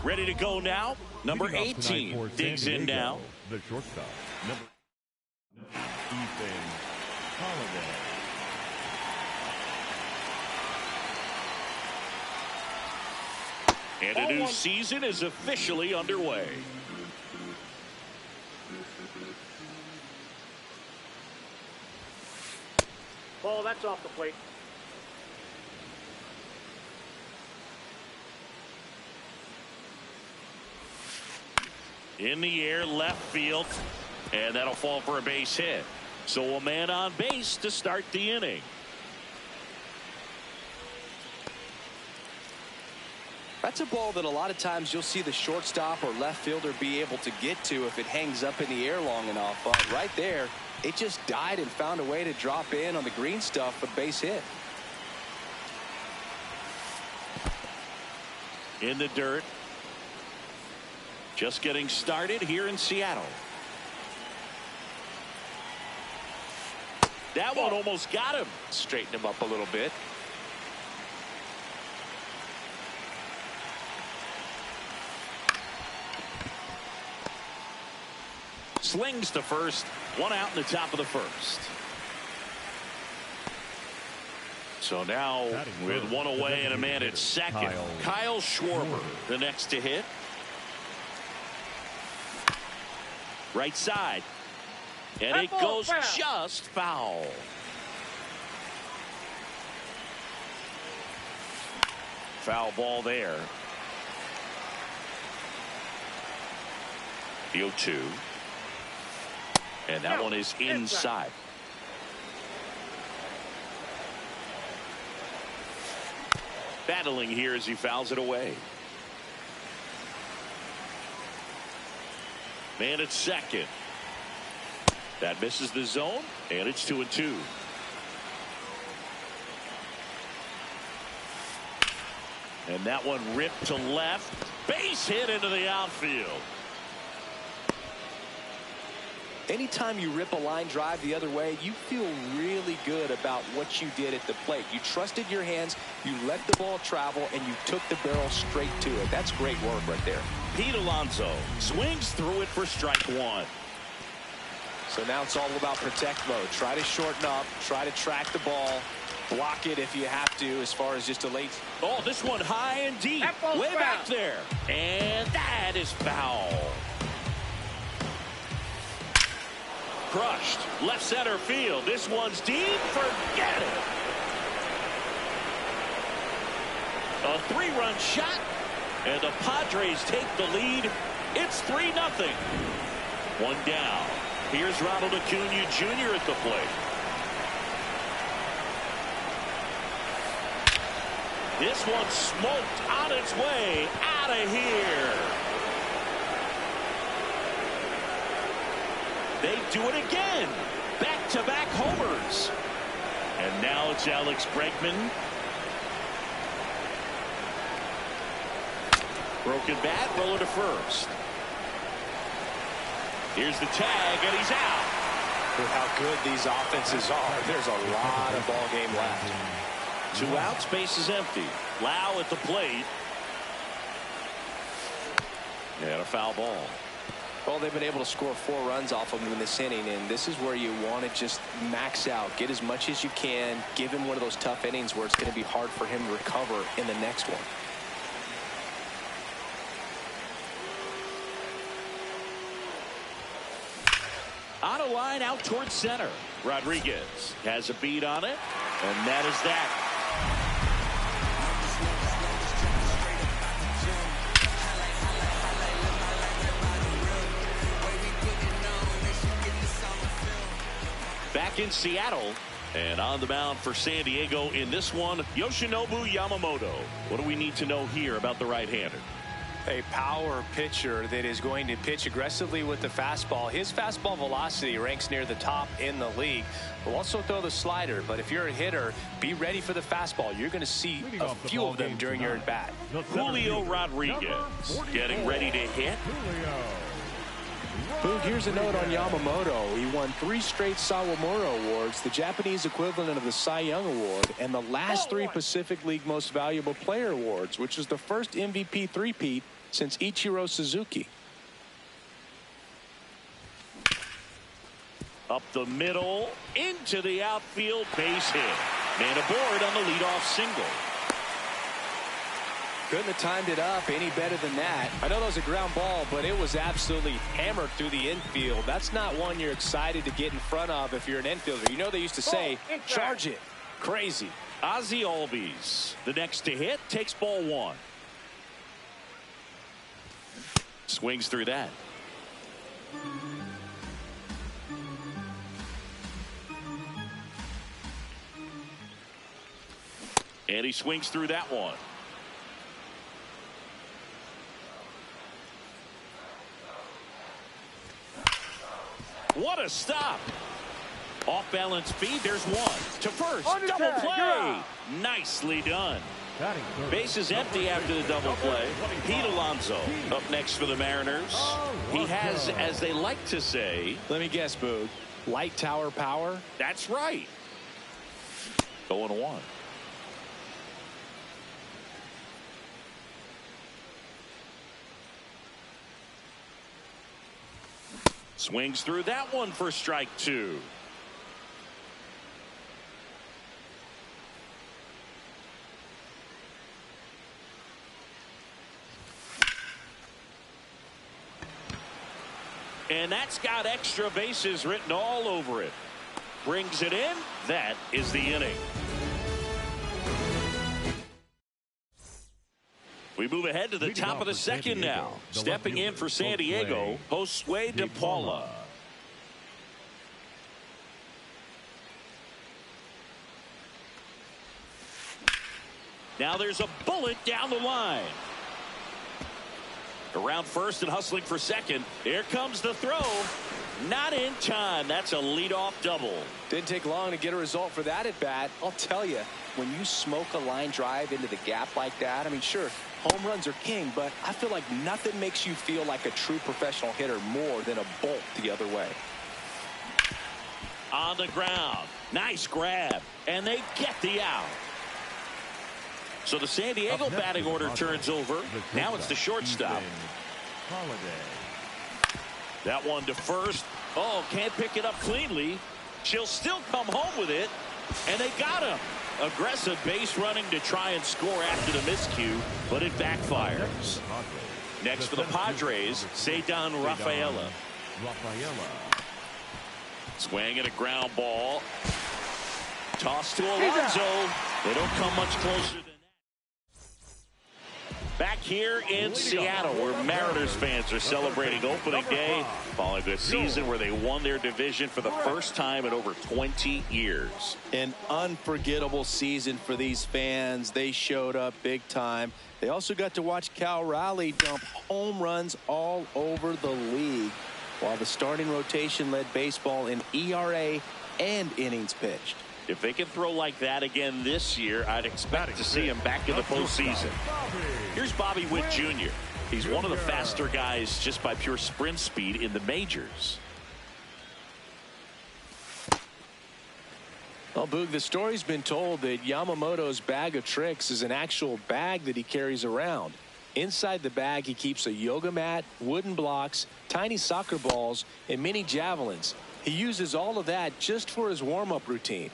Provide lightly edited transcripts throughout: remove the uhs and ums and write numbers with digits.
Ready to go now. Number 18 digs in now. The shortstop, number Ethan Holiday. And a new season is officially underway. Ball, that's off the plate. In the air, left field, and that'll fall for a base hit. So a man on base to start the inning. That's a ball that a lot of times you'll see the shortstop or left fielder be able to get to if it hangs up in the air long enough. But right there, it just died and found a way to drop in on the green stuff, a base hit. In the dirt. Just getting started here in Seattle. That one almost got him. Straighten him up a little bit. Slings to first. One out in the top of the first. So now with one away and a man at second, Kyle Schwarber the next to hit. Right side. And it goes just foul. Foul ball there. The 0-2. And that one is inside. Battling here as he fouls it away. Man at second. That misses the zone, and it's 2-2. And that one ripped to left. Base hit into the outfield. Anytime you rip a line drive the other way, you feel really good about what you did at the plate. You trusted your hands, you let the ball travel, and you took the barrel straight to it. That's great work right there. Pete Alonso swings through it for strike one. So now it's all about protect mode. Try to shorten up, try to track the ball, block it if you have to as far as just a late. Oh, this one high and deep, way back there. And that is foul. Crushed left center field. This one's deep. Forget it. A 3-run shot, and the Padres take the lead. It's 3-0. One down. Here's Ronald Acuna Jr. at the plate. This one smoked on its way out of here. They do it again. Back-to-back homers. And now it's Alex Bregman. Broken bat, roller to first. Here's the tag, and he's out. With how good these offenses are, there's a lot of ball game left. 2 outs, base is empty. Lau at the plate. And a foul ball. Well, they've been able to score 4 runs off of him in this inning, and this is where you want to just max out, get as much as you can, give him one of those tough innings where it's going to be hard for him to recover in the next one. On a line out towards center. Rodriguez has a beat on it, and that is that. Back in Seattle, and on the mound for San Diego in this one, Yoshinobu Yamamoto. What do we need to know here about the right-hander? A power pitcher that is going to pitch aggressively with the fastball. His fastball velocity ranks near the top in the league. Will also throw the slider, but if you're a hitter, be ready for the fastball. You're going to see a few of them during your at-bat. Julio Rodriguez getting ready to hit. Boog, here's a note on Yamamoto. He won 3 straight Sawamura Awards, the Japanese equivalent of the Cy Young Award, and the last 3 Pacific League Most Valuable Player Awards, which is the first MVP three-peat since Ichiro Suzuki. Up the middle, into the outfield, base hit. Man aboard on the leadoff single. Couldn't have timed it up any better than that. I know that was a ground ball, but it was absolutely hammered through the infield. That's not one you're excited to get in front of if you're an infielder. You know they used to say, charge it. Crazy. Ozzie Albies, the next to hit, takes ball one. Swings through that. And he swings through that one. What a stop. Off balance speed. There's one to first. Double play. Nicely done. Base is empty after the double play. Pete Alonso up next for the Mariners. He has, as they like to say, let me guess, Boog, light tower power. That's right. 0-1. Swings through that one for strike two. And that's got extra bases written all over it. Brings it in. That is the inning. We move ahead to the top of the second now. Stepping in for San Diego, Josue De Paula. Now there's a bullet down the line. Around first and hustling for second. Here comes the throw. Not in time. That's a leadoff double. Didn't take long to get a result for that at bat. I'll tell you, when you smoke a line drive into the gap like that, I mean, sure, home runs are king, but I feel like nothing makes you feel like a true professional hitter more than a bolt the other way. On the ground. Nice grab. And they get the out. So the San Diego batting order turns over. Now it's the shortstop. That one to first. Oh, can't pick it up cleanly. She'll still come home with it. And they got him. Aggressive base running to try and score after the miscue, but it backfires. Next for the Padres, Ceddanne Rafaela. Swing and a ground ball. Toss to Alonso. They don't come much closer than that. Back here in Seattle, where Mariners fans are celebrating opening day following a season where they won their division for the first time in over 20 years. An unforgettable season for these fans. They showed up big time. They also got to watch Cal Raleigh dump home runs all over the league, while the starting rotation led baseball in ERA and innings pitched. If they can throw like that again this year, I'd expect to see him back in the postseason. Here's Bobby Witt Jr. He's one of the faster guys just by pure sprint speed in the majors. Well, Boog, the story's been told that Yamamoto's bag of tricks is an actual bag that he carries around. Inside the bag, he keeps a yoga mat, wooden blocks, tiny soccer balls, and mini javelins. He uses all of that just for his warm-up routine.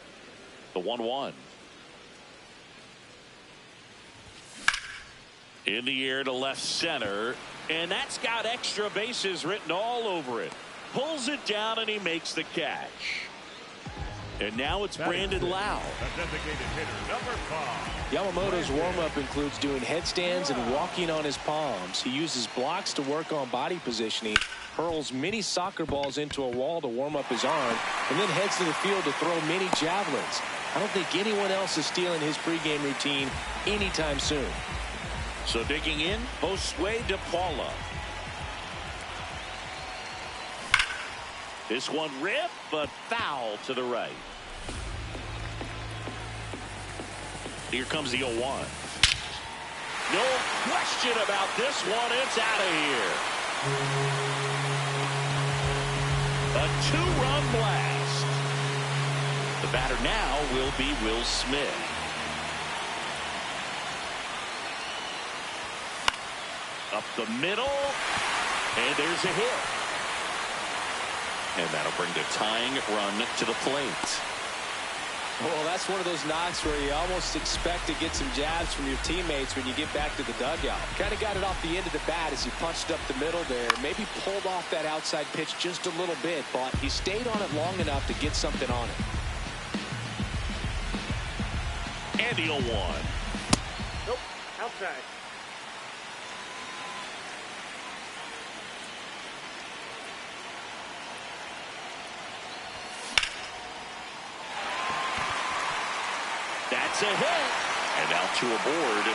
The 1-1. In the air to left center. And that's got extra bases written all over it. Pulls it down and he makes the catch. And now it's Brandon Lau. Yamamoto's warm-up includes doing headstands and walking on his palms. He uses blocks to work on body positioning, hurls mini soccer balls into a wall to warm up his arm, and then heads to the field to throw mini javelins. I don't think anyone else is stealing his pregame routine anytime soon. So digging in, Josue De Paula. This one ripped, but foul to the right. Here comes the 0-1. No question about this one. It's out of here. A two-run blast. The batter now will be Will Smith. Up the middle. And there's a hit. And that'll bring the tying run to the plate. Well, that's one of those knocks where you almost expect to get some jabs from your teammates when you get back to the dugout. Kind of got it off the end of the bat as he punched up the middle there. Maybe pulled off that outside pitch just a little bit, but he stayed on it long enough to get something on it. And the 0-1. Nope, outside. That's a hit. And now to a board.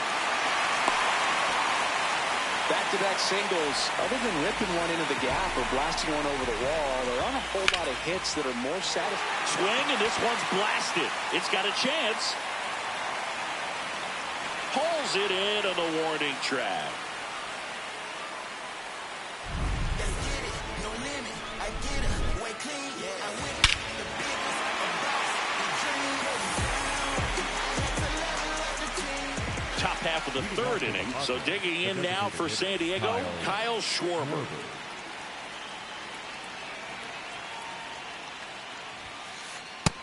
Back-to-back singles. Other than ripping one into the gap or blasting one over the wall, there aren't a whole lot of hits that are more satisfying. Swing, and this one's blasted. It's got a chance. Pulls it in on the warning track. Top half of the third inning. So digging in now for San Diego, Kyle Schwarber.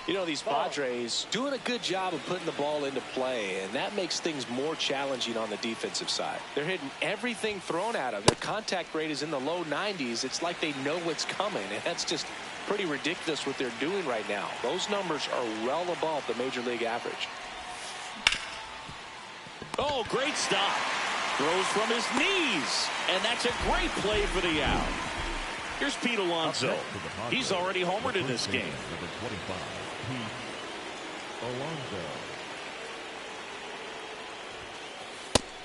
You know, these Padres doing a good job of putting the ball into play, and that makes things more challenging on the defensive side. They're hitting everything thrown at them. Their contact rate is in the low 90s. It's like they know what's coming, and that's just pretty ridiculous what they're doing right now. Those numbers are well above the major league average. Oh, great stop. Throws from his knees, and that's a great play for the out. Here's Pete Alonso. He's already homered in this game. Number 25, Pete Alonso.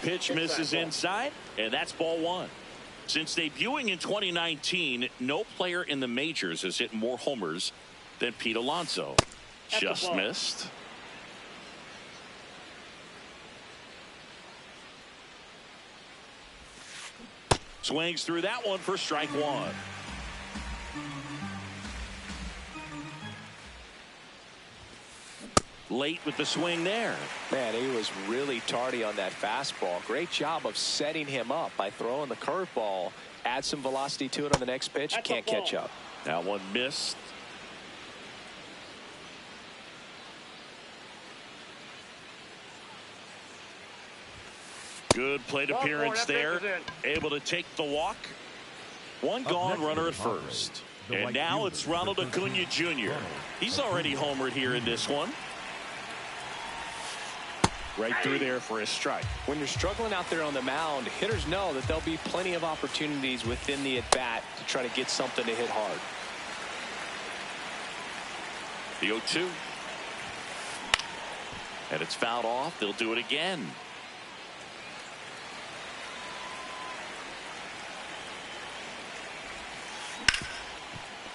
Pitch misses inside, and that's ball one. Since debuting in 2019, no player in the majors has hit more homers than Pete Alonso. Just missed. Swings through that one for strike one. Late with the swing there. Man, he was really tardy on that fastball. Great job of setting him up by throwing the curveball. Add some velocity to it on the next pitch. Can't catch up. That one missed. Good plate appearance there. Able to take the walk. One gone runner at first. And now it's Ronald Acuna Jr. He's already homered here in this one. Right through there for a strike. When you're struggling out there on the mound, hitters know that there'll be plenty of opportunities within the at-bat to try to get something to hit hard. The 0-2. And it's fouled off. They'll do it again.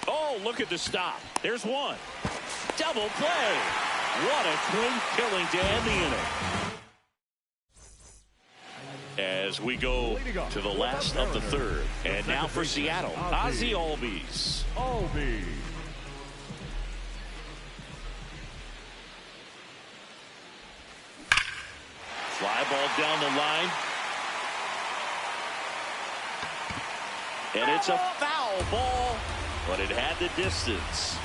Oh, look at the stop. There's one. Double play. What a great killing to end the inning. As we go to the last of the third. And now for Seattle, Ozzie Albies. Fly ball down the line. And it's a foul ball, but it had the distance.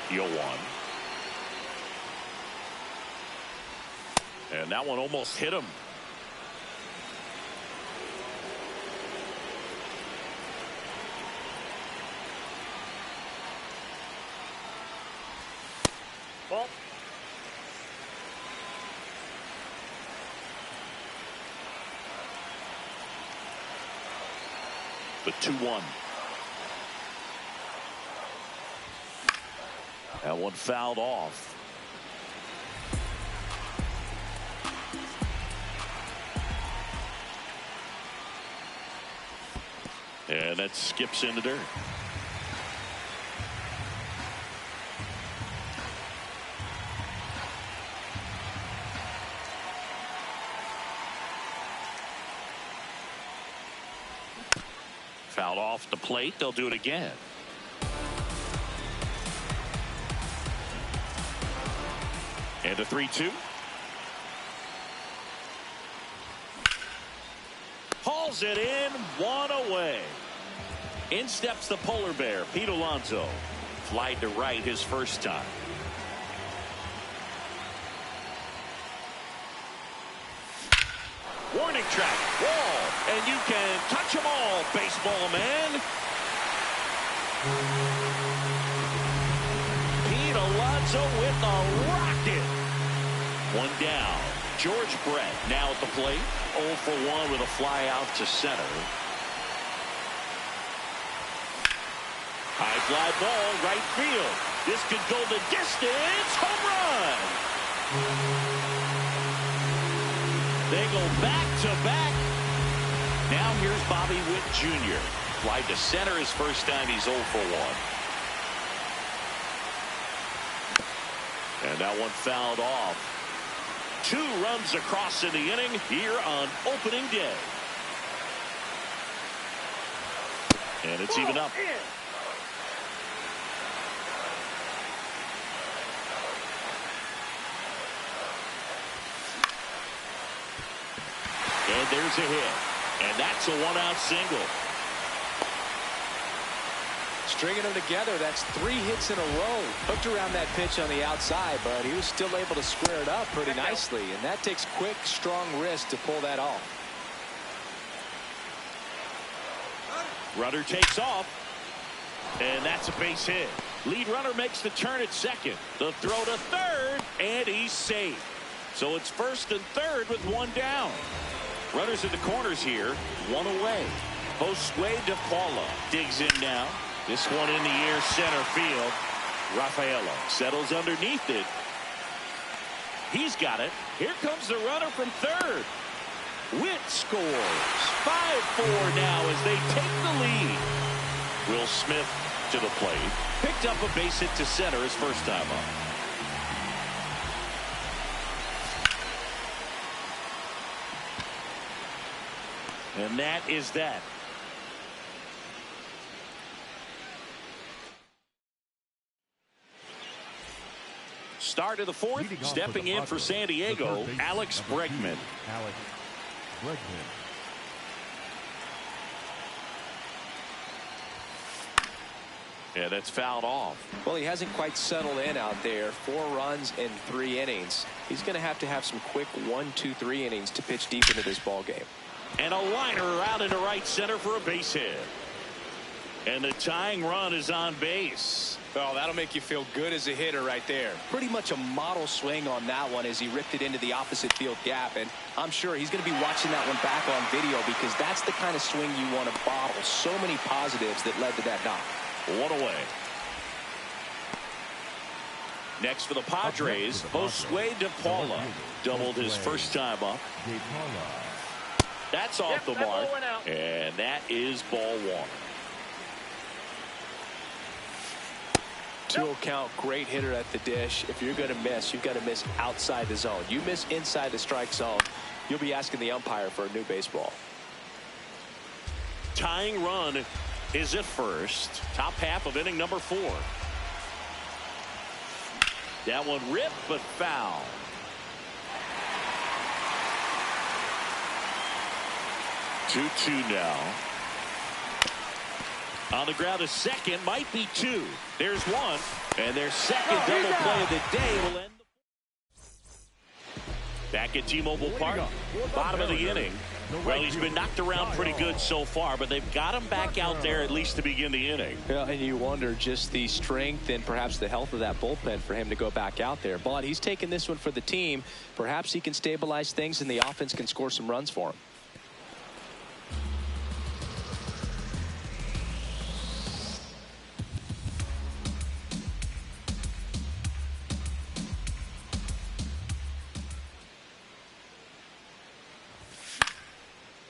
The 0-1. And that one almost hit him. Ball. The 2-1. That one fouled off. And that skips into dirt. Fouled off the plate. They'll do it again. And a 3-2. Hauls it in, one away. In steps the polar bear, Pete Alonso. Flied to right his first time. Warning track, wall, and you can touch them all, baseball man. Pete Alonso with a rocket. One down. George Brett now at the plate. 0 for 1 with a fly out to center. High fly ball, right field. This could go the distance. Home run. They go back to back. Now here's Bobby Witt Jr. Fly to center his first time. He's 0 for 1. And that one fouled off. 2 runs across in the inning here on opening day. And it's even up. And there's a hit. And that's a 1-out single. Stringing them together, that's 3 hits in a row. Hooked around that pitch on the outside, but he was still able to square it up pretty nicely. And that takes quick, strong wrist to pull that off. Runner takes off. And that's a base hit. Lead runner makes the turn at second. The throw to third, and he's safe. So it's first and third with 1 down. Runners in the corners here, 1 away. Josue De Paula digs in now. This one in the air center field. Rafaela settles underneath it. He's got it. Here comes the runner from third. Witt scores. 5-4 now as they take the lead. Will Smith to the plate. Picked up a base hit to center his first time up. And that is that. Start of the 4th, stepping in for San Diego, Alex Bregman. Alex Bregman. Yeah, that's fouled off. Well, he hasn't quite settled in out there. 4 runs in 3 innings. He's going to have some quick 1, 2, 3 innings to pitch deep into this ball game. And a liner out into right center for a base hit. And the tying run is on base. Oh, that'll make you feel good as a hitter right there. Pretty much a model swing on that one as he ripped it into the opposite field gap. And I'm sure he's going to be watching that one back on video because that's the kind of swing you want to bottle. So many positives that led to that knock. 1 away. Next for the Padres, Josue De Paula doubled his first time up. That's off the mark, and that is ball 1. 2-0 count, great hitter at the dish. If you're going to miss, you've got to miss outside the zone. You miss inside the strike zone, you'll be asking the umpire for a new baseball. Tying run is at first. Top half of inning number 4. That one ripped, but foul. Two now. On the ground, a second, might be 2. There's 1, and their second double play of the day will end. Back at T-Mobile Park, bottom of the inning. Well, he's been knocked around pretty good so far, but they've got him back out there at least to begin the inning. Yeah, and you wonder just the strength and perhaps the health of that bullpen for him to go back out there. But he's taking this one for the team. Perhaps he can stabilize things and the offense can score some runs for him.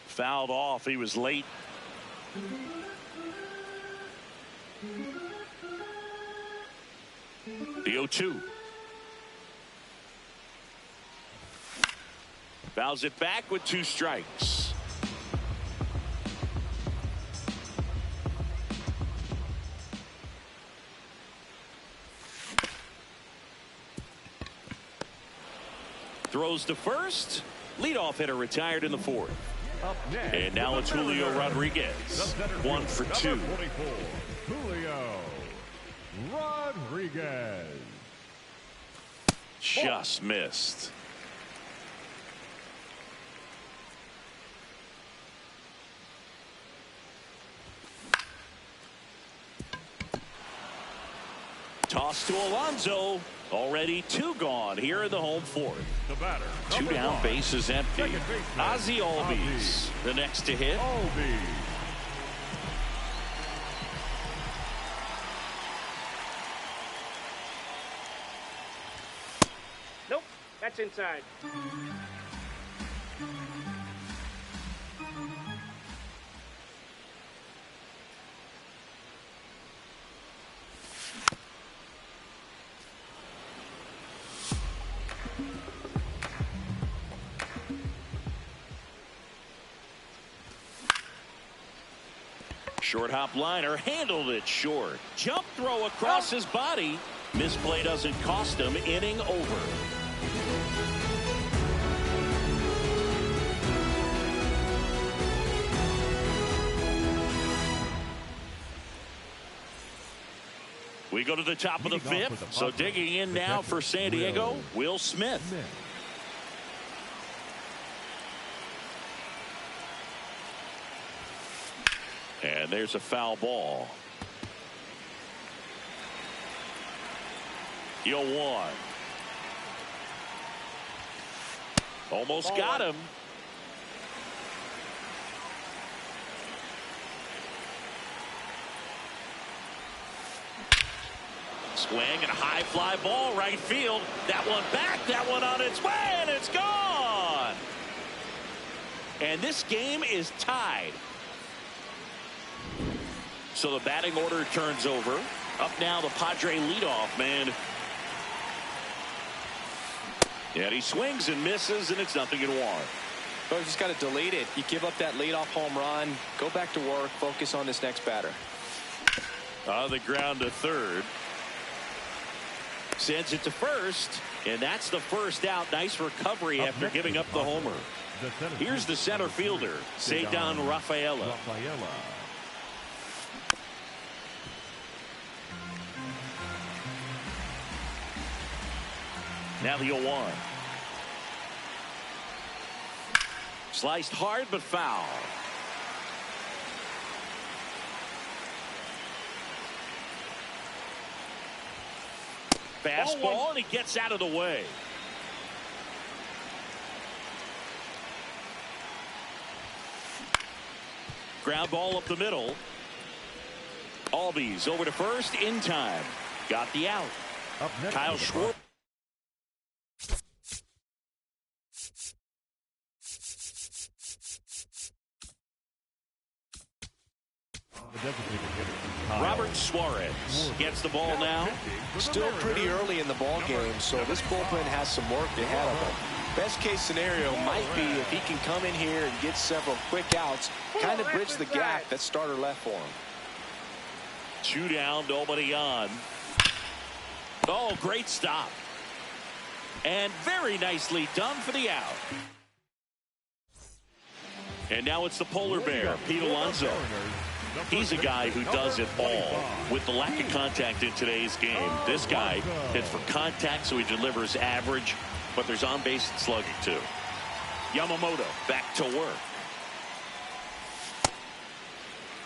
Fouled off. He was late. The 0-2. Fouls it back with 2 strikes. Throws to first. Leadoff hitter retired in the 4th. Up next, And now it's Julio Rodriguez. 1 for 2. 24, Julio Rodriguez. Just missed. Toss to Alonso. Already 2 gone here in the home 4th. The batter, 2 down, 1, bases empty. second baseman, Ozzie Albies, the next to hit. Albies. Nope, that's inside. Short hop liner, handled it short. Jump throw across his body. Misplay doesn't cost him. Inning over. We go to the top of the 5th. So digging in now for San Diego, Will Smith. And there's a foul ball. 0-1. Almost got him. Swing and a high fly ball right field. That one back, that one on its way, and it's gone. And this game is tied. So the batting order turns over. Up now the Padre leadoff man. And he swings and misses, and it's 0-1. So you just got to delete it. You give up that leadoff home run. Go back to work. Focus on this next batter. On the ground to third. Sends it to first. And that's the first out. Nice recovery after giving up the homer. Here's the center fielder, Ceddanne Rafaela. Now the 0-1. Sliced hard but foul. Fastball, and he gets out of the way. Ground ball up the middle. Albies over to first in time. Got the out. Kyle Schwarber. Robert Suarez gets the ball now. Still pretty early in the ball game, so this bullpen has some work ahead of them. Best case scenario might be if he can come in here and get several quick outs, kind of bridge the gap that starter left for him. 2 down, nobody on. Oh, great stop. And very nicely done for the out. And now it's the polar bear, Pete Alonso. He's a guy who does it all. With the lack of contact in today's game, this guy hits for contact, so he delivers average, but there's on-base slugging too. Yamamoto back to work.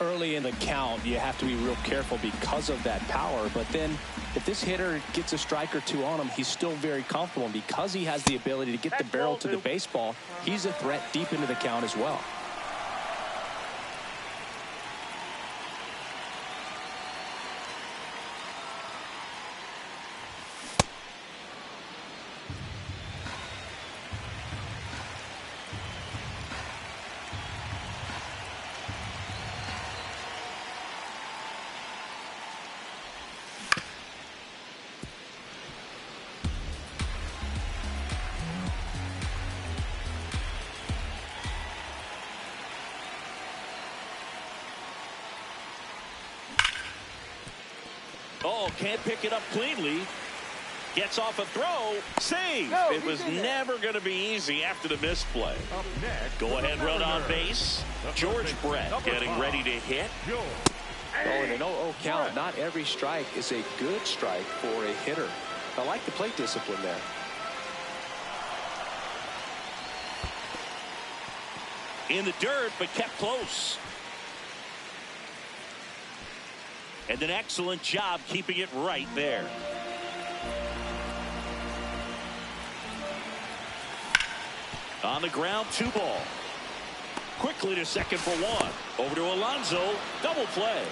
Early in the count, you have to be real careful because of that power, but then if this hitter gets a strike or 2 on him, he's still very comfortable, and because he has the ability to get the barrel to the baseball, he's a threat deep into the count as well. Oh, can't pick it up cleanly. Gets off a throw. Save. It was never going to be easy after the misplay. Go ahead run on base. George Brett getting ready to hit. Oh, and an 0-0 count. Not every strike is a good strike for a hitter. I like the plate discipline there. In the dirt, but kept close. And an excellent job keeping it right there. On the ground, 2 ball. Quickly to second for 1. Over to Alonso. Double play.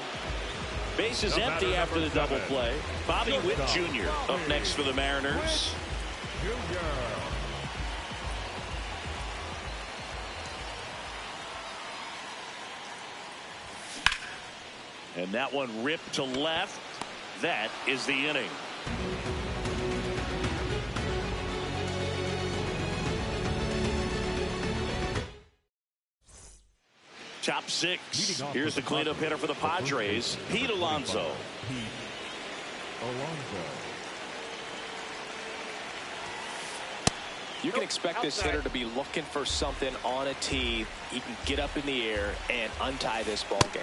Base is empty after the double play. Bobby Witt Jr. up next for the Mariners. And that one ripped to left. That is the inning. Top 6. Here's the cleanup hitter for the Padres, Pete Alonso. You can expect this hitter to be looking for something on a tee. He can get up in the air and untie this ball game.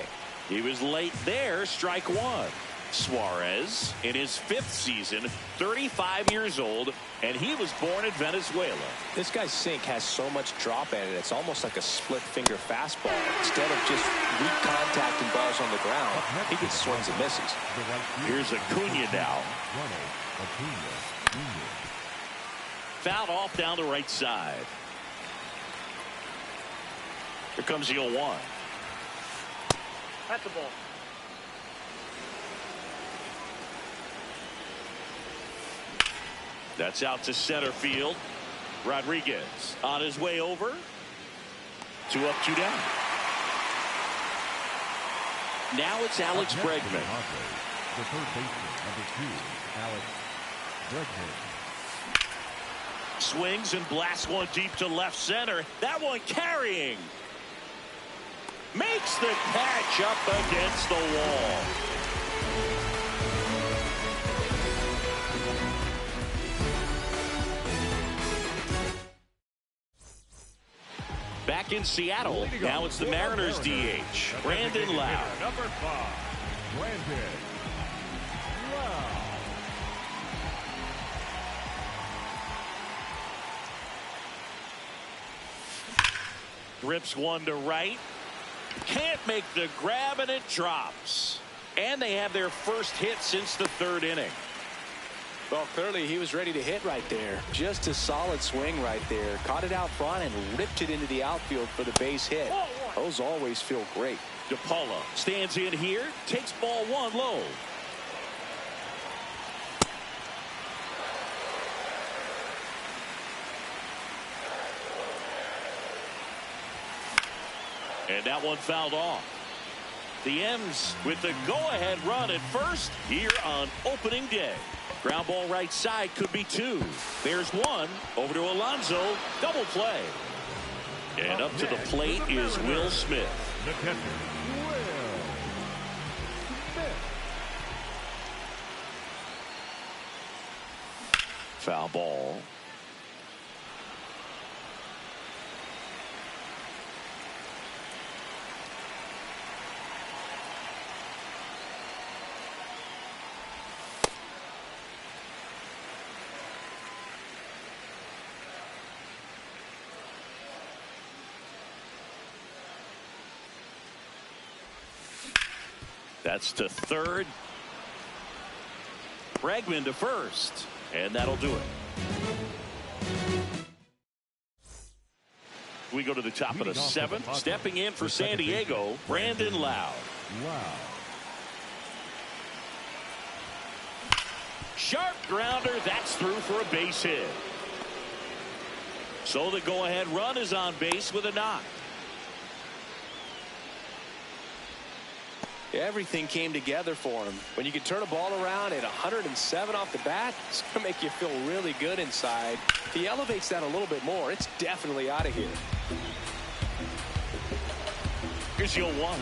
He was late there. Strike 1. Suarez in his 5th season, 35 years old, and he was born in Venezuela. This guy's sink has so much drop in it. It's almost like a split finger fastball. Instead of just weak contact and balls on the ground, he gets swings and misses. Here's Acuna now. Fouled off down the right side. Here comes the 0-1. That's the ball. That's out to center field. Rodriguez on his way over. 2 up, 2 down. Now it's Alex Bregman. The third baseman, number 2, Alex Bregman. Swings and blasts one deep to left center. That one carrying. Makes the catch up against the wall. Back in Seattle, now it's the Mariners DH, Brandon Lowe. Number 5, Brandon Lowe. Rips one to right. Can't make the grab, and it drops. And they have their first hit since the 3rd inning. Well, clearly he was ready to hit right there. Just a solid swing right there. Caught it out front and ripped it into the outfield for the base hit. Those always feel great. DePaula stands in here, takes ball 1 low. And that one fouled off. The M's with the go-ahead run at first here on opening day. Ground ball right side, could be 2. There's 1. Over to Alonso. Double play. And up to the plate is Will Smith. The catcher, Will Smith. Foul ball. That's to 3rd. Bregman to 1st. And that'll do it. We go to the top of the 7th. Stepping in for San Diego, Brandon Lowe. Sharp grounder. That's through for a base hit. So the go-ahead run is on base with a knock. Everything came together for him. When you can turn a ball around at 107 off the bat, it's going to make you feel really good inside. If he elevates that a little bit more, it's definitely out of here. Here's your 1.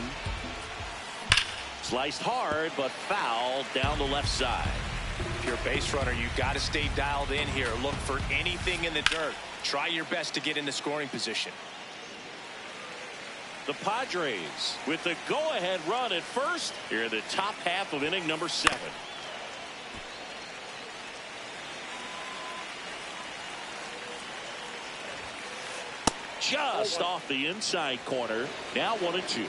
Sliced hard, but foul down the left side. you're a base runner, you've got to stay dialed in here. Look for anything in the dirt. Try your best to get into scoring position. The Padres with the go-ahead run at first here in the top half of inning number 7. Just off the inside corner. Now 1-2.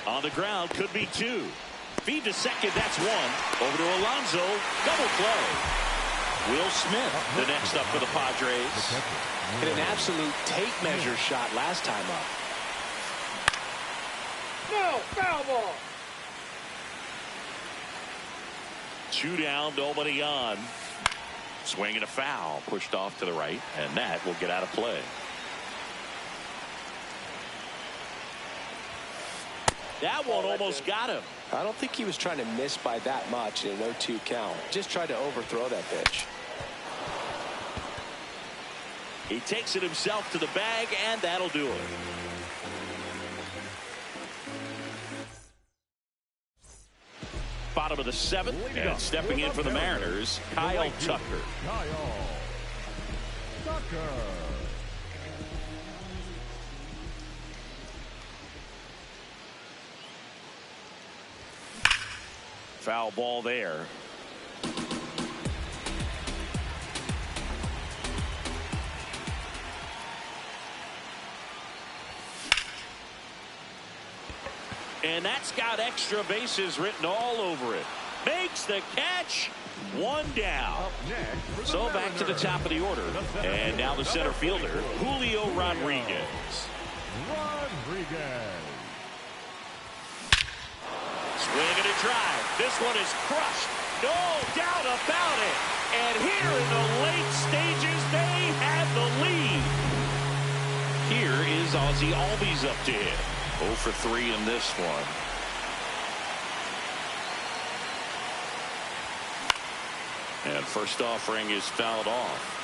On the ground, could be 2. Feed to second, that's 1. Over to Alonso, double play. Will Smith, the next up for the Padres. Hit an absolute tape measure shot last time up. No, foul ball. 2 down, nobody on. Swing and a foul, pushed off to the right, and that will get out of play. That one almost got him. I don't think he was trying to miss by that much in an 0-2 count. Just tried to overthrow that pitch. He takes it himself to the bag, and that'll do it. Bottom of the 7th, and stepping in for the Mariners, Kyle Tucker. Kyle Tucker. Foul ball there. And that's got extra bases written all over it. Makes the catch. 1 down. So back to the top of the order. And now the center fielder, Julio Rodriguez. Swing and a drive. This one is crushed. No doubt about it. And here in the late stages, they have the lead. Here is Ozzie Albies up to hit. 0 for 3 in this one. And first offering is fouled off.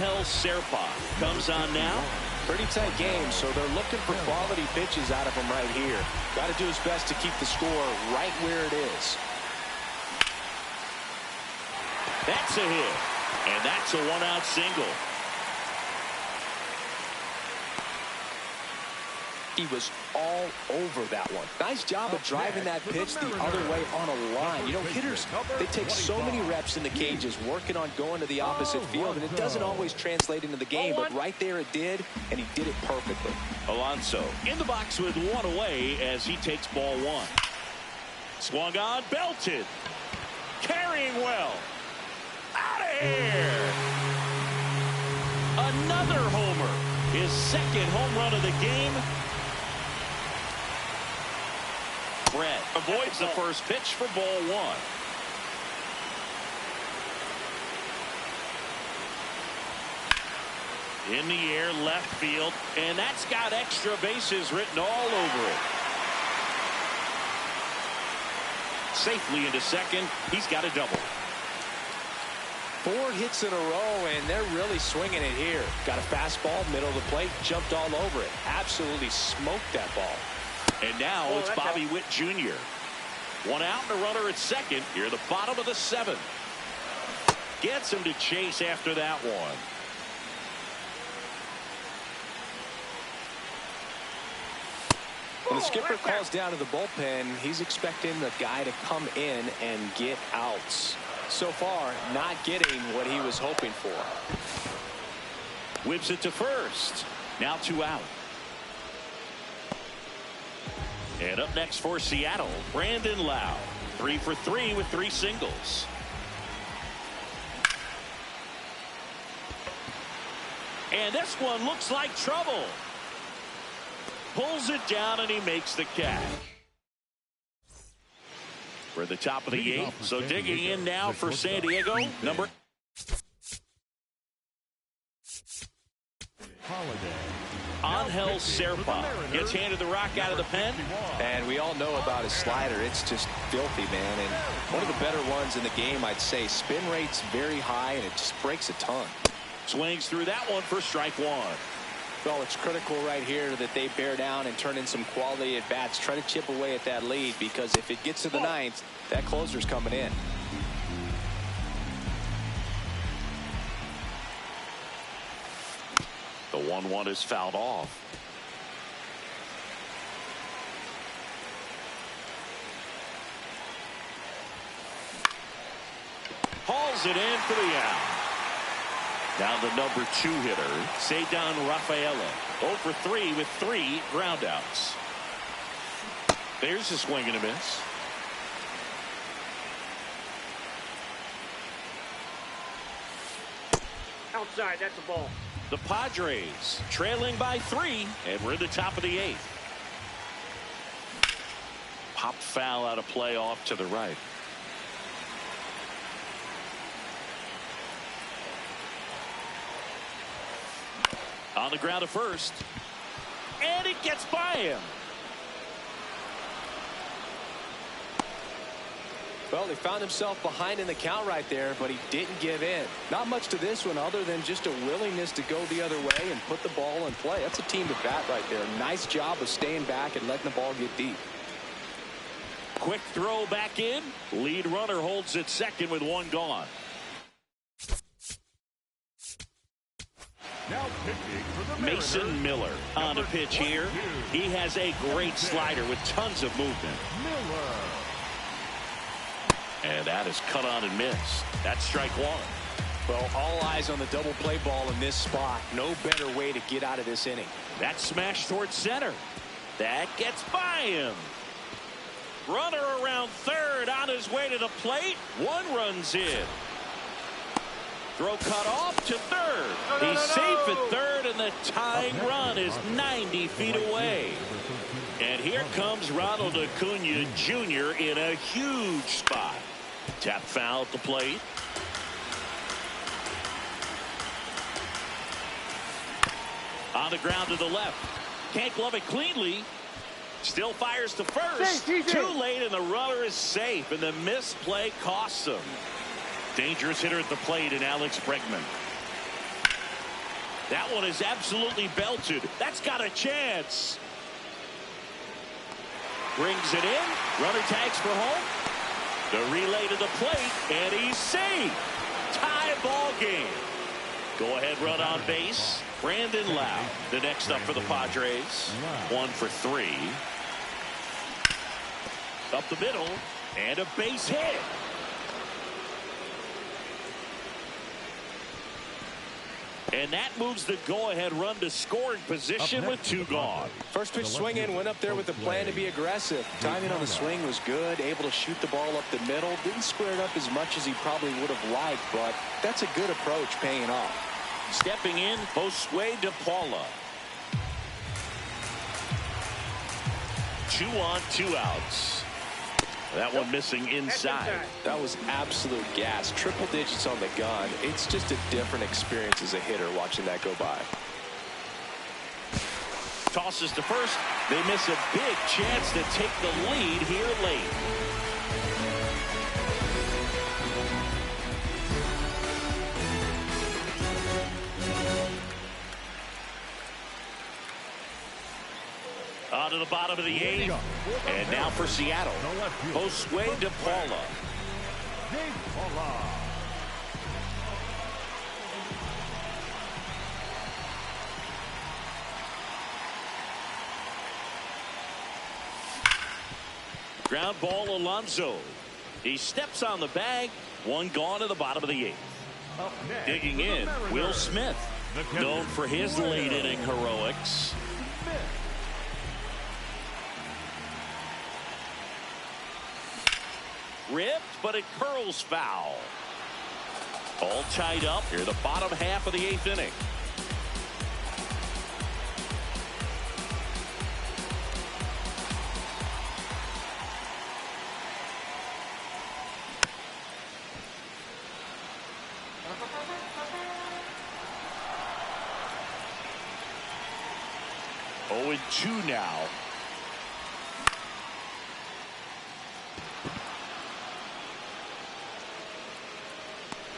Angel Serpa comes on now. Pretty tight game, so they're looking for quality pitches out of him right here. Got to do his best to keep the score right where it is. That's a hit, and that's a 1-out single. He was all over that one. Nice job of driving that pitch the other way on a line. You know, hitters, they take so many reps in the cages working on going to the opposite field, and it doesn't always translate into the game, but right there it did, and he did it perfectly. Alonso in the box with 1 away as he takes ball 1. Swung on, belted. Carrying well. Out of here. Another homer. His second home run of the game. Brett avoids the first pitch for ball 1. In the air, left field, and that's got extra bases written all over it. Safely into second. He's got a double. 4 hits in a row, and they're really swinging it here. Got a fastball, middle of the plate, jumped all over it. Absolutely smoked that ball. And now it's Bobby Witt Jr. 1 out and a runner at second. Here at the bottom of the 7th. Gets him to chase after that one. When the skipper calls down to the bullpen, he's expecting the guy to come in and get outs. So far, not getting what he was hoping for. Whips it to first. Now 2 out. And up next for Seattle, Brandon Lau. 3 for 3 with 3 singles. And this one looks like trouble. Pulls it down and he makes the catch. We're at the top of the 8th, so digging in now for San Diego, number Angel Serpa gets handed the rock out of the pen. And we all know about his slider. It's just filthy, man. And one of the better ones in the game, I'd say. Spin rate's very high, and it just breaks a ton. Swings through that one for strike one. Well, it's critical right here that they bear down and turn in some quality at bats. Try to chip away at that lead, because if it gets to the ninth, that closer's coming in. The 1-1 is fouled off. Hauls it in for the out. Now the number 2 hitter, Ceddanne Rafaela. 0 for 3 with 3 groundouts. There's a swing and a miss. Outside, that's a ball. The Padres trailing by 3, and we're in the top of the 8th. Popped foul out of play off to the right. On the ground to first, and it gets by him. Well, he found himself behind in the count right there, but he didn't give in. Not much to this one other than just a willingness to go the other way and put the ball in play. That's a team at bat right there. Nice job of staying back and letting the ball get deep. Quick throw back in. Lead runner holds at second with 1 gone. Now pitching for the Mariners, Mason Miller on the pitch here. He has a great slider with tons of movement. Miller. And that is cut on and missed. That's strike 1. Well, all eyes on the double play ball in this spot. No better way to get out of this inning. That smash towards center. That gets by him. Runner around third on his way to the plate. 1 runs in. Throw cut off to third. He's safe at third, and the tying run is 90 feet away. And here comes Ronald Acuna Jr. in a huge spot. Tap foul at the plate. On the ground to the left. Can't glove it cleanly. Still fires to first. Too late, and the runner is safe, and the misplay costs him. Dangerous hitter at the plate in Alex Bregman. That one is absolutely belted. That's got a chance. Brings it in. Runner tags for home. The relay to the plate, and he's safe. Tie ball game. Go ahead run on base. Brandon Lau, the next up for the Padres. 1 for 3. Up the middle, and a base hit. And that moves the go-ahead run to scoring position with 2 gone. First pitch swing in, went up there with the plan to be aggressive. Timing on the swing was good, able to shoot the ball up the middle. Didn't square it up as much as he probably would have liked, but that's a good approach paying off. Stepping in, Josue De Paula. 2 on, 2 outs. That one missing inside. That was absolute gas. Triple digits on the gun. It's just a different experience as a hitter watching that go by. Tosses to first. They miss a big chance to take the lead here late. On to the bottom of the 8th. And now for Seattle, Josue De Paula. Ground ball, Alonso. He steps on the bag. 1 gone to the bottom of the 8th. Digging in, Will Smith, known for his late inning heroics. Ripped, but it curls foul. All tied up here, the bottom half of the 8th inning. 0-2 now.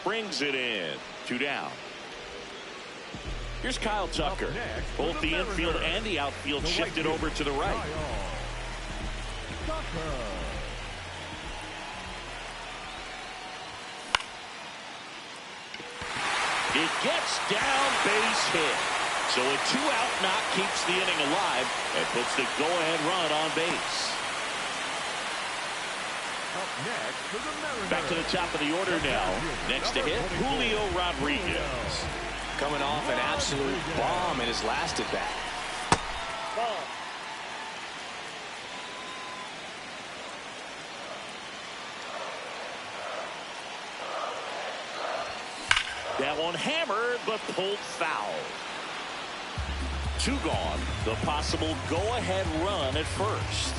Brings it in. 2 down. Here's Kyle Tucker. Both the infield and the outfield shifted over to the right. It gets down, base hit. So a 2-out knock keeps the inning alive and puts the go-ahead run on base. Back to the top of the order now. Next to hit, Julio Rodriguez. Coming off an absolute bomb in his last at bat. Ball. That one hammered, but pulled foul. 2 gone. The possible go-ahead run at first.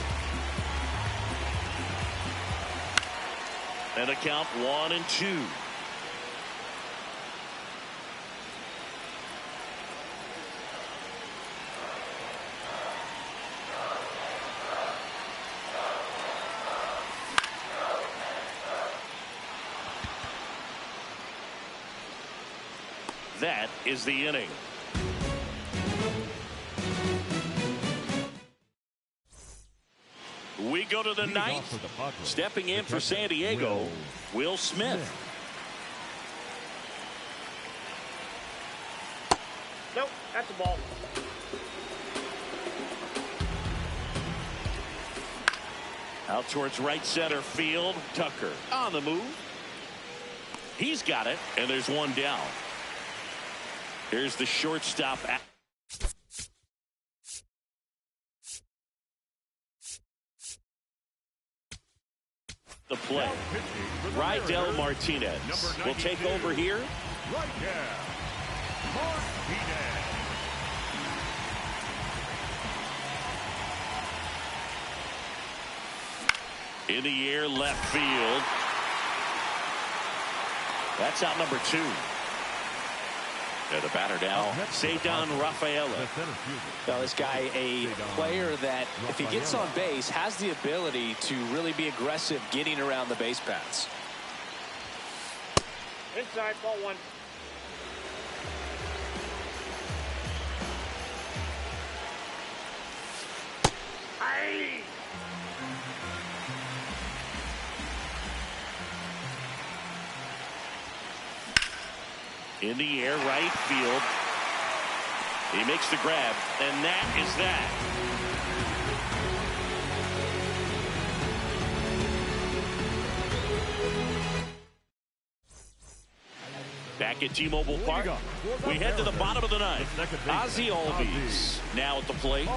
And a count 1-2. That is the inning. We go to the ninth. Stepping in for San Diego, Will Smith. Nope, that's a ball. Out towards right center field. Tucker on the move. He's got it, and there's 1 down. Here's the shortstop. The play. Rydell Martinez will take over here. In the air, left field. That's out number 2. And the batter now, Cedar Rafaela. Well, this guy, a player that, if he gets on base, has the ability to really be aggressive getting around the base paths. Inside, ball 1. Aye. In the air, right field. He makes the grab, and that is that. Back at T-Mobile Park, we head to the bottom of the ninth. Ozzie Albies now at the plate.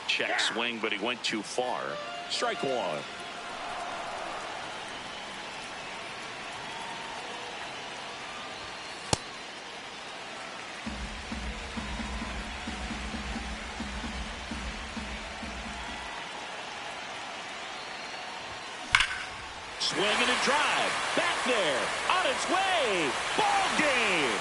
Check swing, but he went too far. Strike 1. Swing and a drive. Back there. On its way. Ball game.